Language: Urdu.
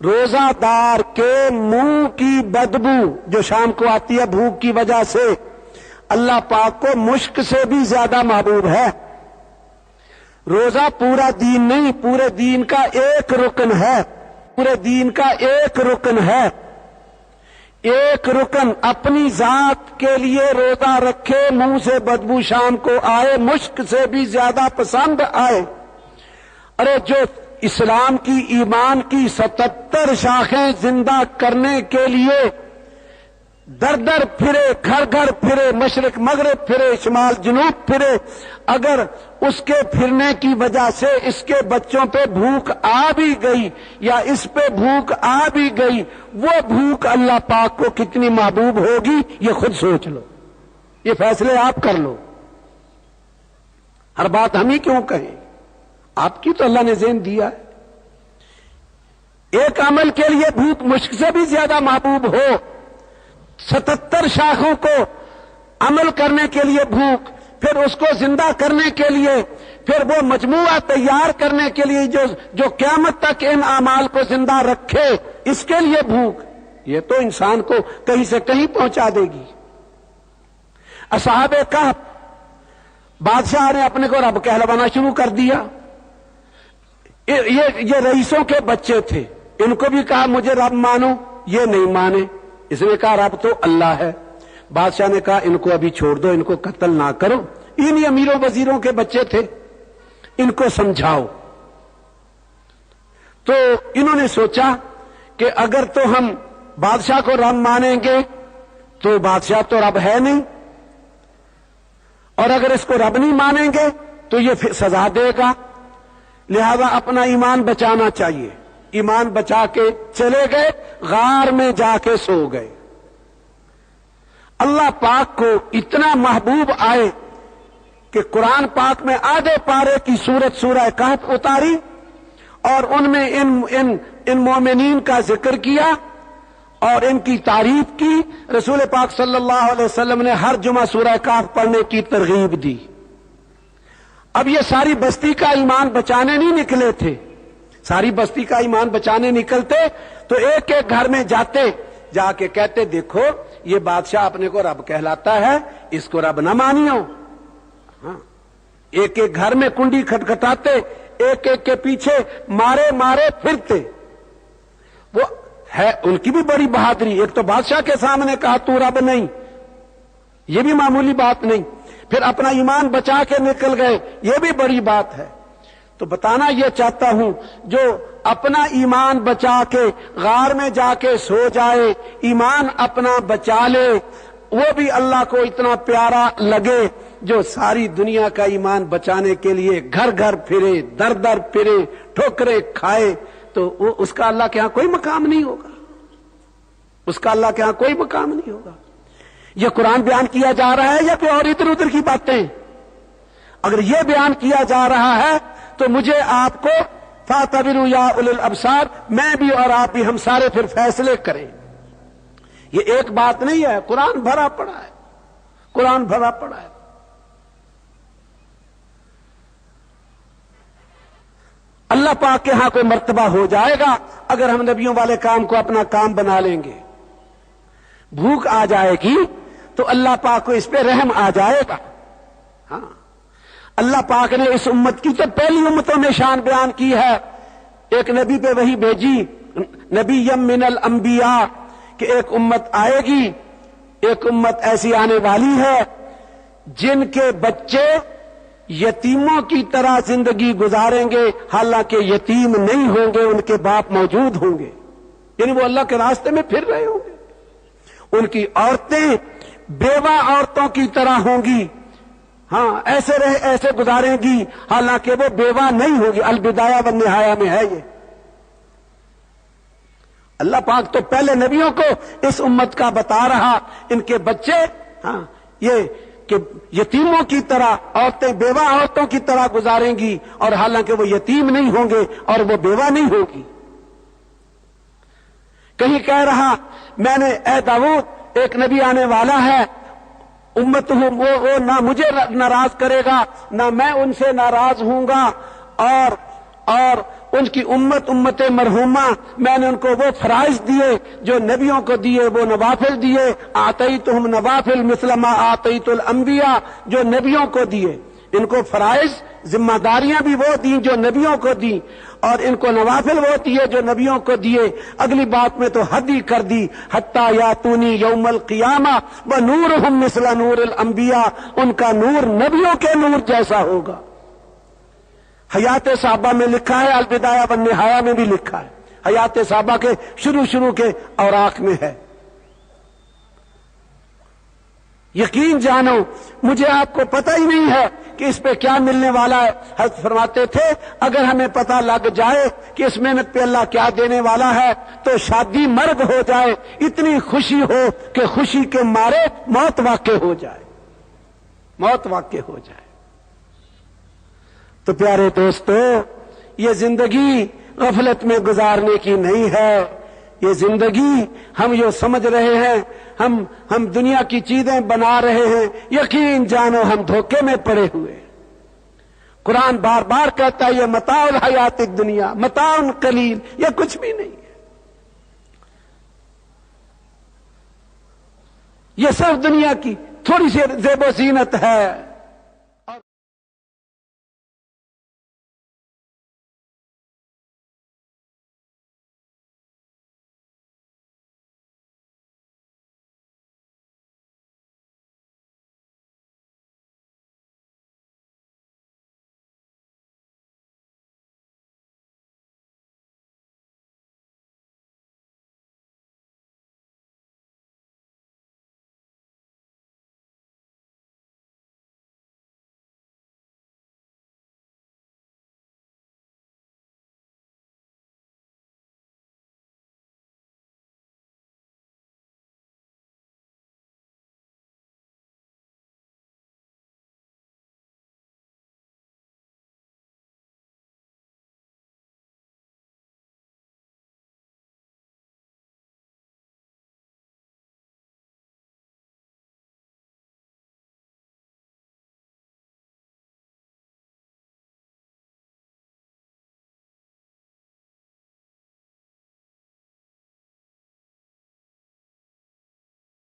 روزہ دار کے منہ کی بدبو جو شام کو آتی ہے بھوک کی وجہ سے، اللہ پاک کو مشک سے بھی زیادہ محبوب ہے۔ روزہ پورا دین نہیں، پورے دین کا ایک رکن ہے، پورے دین کا ایک رکن ہے۔ ایک رکن اپنی ذات کے لیے روزہ رکھے، منہ سے بدبو شام کو آئے، مشک سے بھی زیادہ پسند آئے۔ ارے جو اسلام کی، ایمان کی 77 شاخیں زندہ کرنے کے لیے در در پھرے، گھر گھر پھرے، مشرق مغرب پھرے، شمال جنوب پھرے، اگر اس کے پھرنے کی وجہ سے اس کے بچوں پہ بھوک آ بھی گئی یا اس پہ بھوک آ بھی گئی، وہ بھوک اللہ پاک کو کتنی محبوب ہوگی یہ خود سوچ لو، یہ فیصلے آپ کر لو۔ ہر بات ہم ہی کیوں کہیں؟ آپ کی تو اللہ نے ذہن دیا ہے۔ ایک عمل کے لیے بھوک مشک سے بھی زیادہ محبوب ہو، 77 شاخوں کو عمل کرنے کے لیے بھوک، پھر اس کو زندہ کرنے کے لیے، پھر وہ مجموعہ تیار کرنے کے لیے جو قیامت تک ان اعمال کو زندہ رکھے، اس کے لیے بھوک، یہ تو انسان کو کہیں سے کہیں پہنچا دے گی۔ اصحاب کہف، بادشاہ نے اپنے کو رب کہلوانا شروع کر دیا۔ یہ رئیسوں کے بچے تھے، ان کو بھی کہا مجھے رب مانو، یہ نہیں مانے۔ اس نے کہا رب تو اللہ ہے۔ بادشاہ نے کہا ان کو ابھی چھوڑ دو، ان کو قتل نہ کرو، انہی امیروں وزیروں کے بچے تھے، ان کو سمجھاؤ۔ تو انہوں نے سوچا کہ اگر تو ہم بادشاہ کو رب مانیں گے تو بادشاہ تو رب ہے نہیں، اور اگر اس کو رب نہیں مانیں گے تو یہ پھر سزا دے گا، لہذا اپنا ایمان بچانا چاہیے۔ ایمان بچا کے چلے گئے، غار میں جا کے سو گئے۔ اللہ پاک کو اتنا محبوب آئے کہ قرآن پاک میں آدھے پارے کی سورت سورہ کہف اتاری اور ان میں ان مومنین کا ذکر کیا اور ان کی تعریف کی۔ رسول پاک صلی اللہ علیہ وسلم نے ہر جمعہ سورہ کہف پڑھنے کی ترغیب دی۔ اب یہ ساری بستی کا ایمان بچانے نہیں نکلے تھے، ساری بستی کا ایمان بچانے نکلتے تو ایک ایک گھر میں جاتے، جا کے کہتے دیکھو یہ بادشاہ اپنے کو رب کہلاتا ہے، اس کو رب نہ مانیو۔ ہاں، ایک ایک گھر میں کنڈی کھٹکھٹاتے، ایک ایک کے پیچھے مارے مارے پھرتے۔ وہ ہے ان کی بھی بڑی بہادری، ایک تو بادشاہ کے سامنے کہا تو رب نہیں، یہ بھی معمولی بات نہیں، پھر اپنا ایمان بچا کے نکل گئے، یہ بھی بڑی بات ہے۔ تو بتانا یہ چاہتا ہوں جو اپنا ایمان بچا کے غار میں جا کے سو جائے، ایمان اپنا بچا لے، وہ بھی اللہ کو اتنا پیارا لگے جو ساری دنیا کا ایمان بچانے کے لیے گھر گھر پھرے، در در پھرے، ٹھوکریں کھائے، تو وہ اس کا اللہ کے ہاں کوئی مقام نہیں ہوگا، اس کا اللہ کے ہاں کوئی مقام نہیں ہوگا۔ یہ قرآن بیان کیا جا رہا ہے یا کوئی اور ادھر ادھر کی باتیں؟ اگر یہ بیان کیا جا رہا ہے تو مجھے آپ کو فاعتبروا یا اولی الابصار، میں بھی اور آپ بھی، ہم سارے پھر فیصلے کریں۔ یہ ایک بات نہیں ہے، قرآن بھرا پڑا ہے، قرآن بھرا پڑا ہے۔ اللہ پاک کے ہاں کوئی مرتبہ ہو جائے گا اگر ہم نبیوں والے کام کو اپنا کام بنا لیں گے۔ بھوک آ جائے گی تو اللہ پاک کو اس پہ رحم آ جائے گا۔ ہاں، اللہ پاک نے اس امت کی تو پہلی امتوں میں شان بیان کی ہے، ایک نبی پہ وہی بھیجی، نبی من الانبیاء، کہ ایک امت آئے گی، ایک امت ایسی آنے والی ہے جن کے بچے یتیموں کی طرح زندگی گزاریں گے، حالانکہ یتیم نہیں ہوں گے، ان کے باپ موجود ہوں گے، یعنی وہ اللہ کے راستے میں پھر رہے ہوں گے۔ ان کی عورتیں بیوہ عورتوں کی طرح ہوں گی، ہاں ایسے گزاریں گی حالانکہ وہ بیوہ نہیں ہوگی۔ البدایہ والنہایہ میں ہے یہ۔ اللہ پاک تو پہلے نبیوں کو اس امت کا بتا رہا، ان کے بچے ہاں یہ کہ یتیموں کی طرح، عورتیں بیوہ عورتوں کی طرح گزاریں گی، اور حالانکہ وہ یتیم نہیں ہوں گے اور وہ بیوہ نہیں ہوگی۔ کہیں کہہ رہا میں نے اے داؤد ایک نبی آنے والا ہے، امت ہوں وہ نہ مجھے ناراض کرے گا نہ میں ان سے ناراض ہوں گا، اور ان کی امت مرحومہ، میں نے ان کو وہ فرائض دیے جو نبیوں کو دیے، وہ نوافل دیے، آتیتہم نوافل مثل ما آتیت الانبیاء، جو نبیوں کو دیے، ان کو فرائض ذمہ داریاں بھی وہ دیں جو نبیوں کو دیں، اور ان کو نوافل وہ دیے جو نبیوں کو دیے۔ اگلی بات میں تو حد ہی کر دی، حتی یاتونی یوم القیامہ ونورہم مثل نور الانبیاء، ان کا نور نبیوں کے نور جیسا ہوگا۔ حیات صحابہ میں لکھا ہے، البدایہ والنہایہ میں بھی لکھا ہے، حیات صحابہ کے شروع کے اوراق میں ہے۔ یقین جانو، مجھے آپ کو پتہ ہی نہیں ہے کہ اس پہ کیا ملنے والا ہے۔ حضرت فرماتے تھے اگر ہمیں پتہ لگ جائے کہ اس محنت پہ اللہ کیا دینے والا ہے تو شادی مرگ ہو جائے، اتنی خوشی ہو کہ خوشی کے مارے موت واقع ہو جائے، موت واقع ہو جائے۔ تو پیارے دوستو، یہ زندگی غفلت میں گزارنے کی نہیں ہے، یہ زندگی ہم یہ سمجھ رہے ہیں ہم دنیا کی چیزیں بنا رہے ہیں، یقین جانو ہم دھوکے میں پڑے ہوئے۔ قرآن بار بار کہتا ہے یہ متاع الحیات الدنیا، متاع قلیل، یہ کچھ بھی نہیں ہے، یہ صرف دنیا کی تھوڑی سی زیب و زینت ہے۔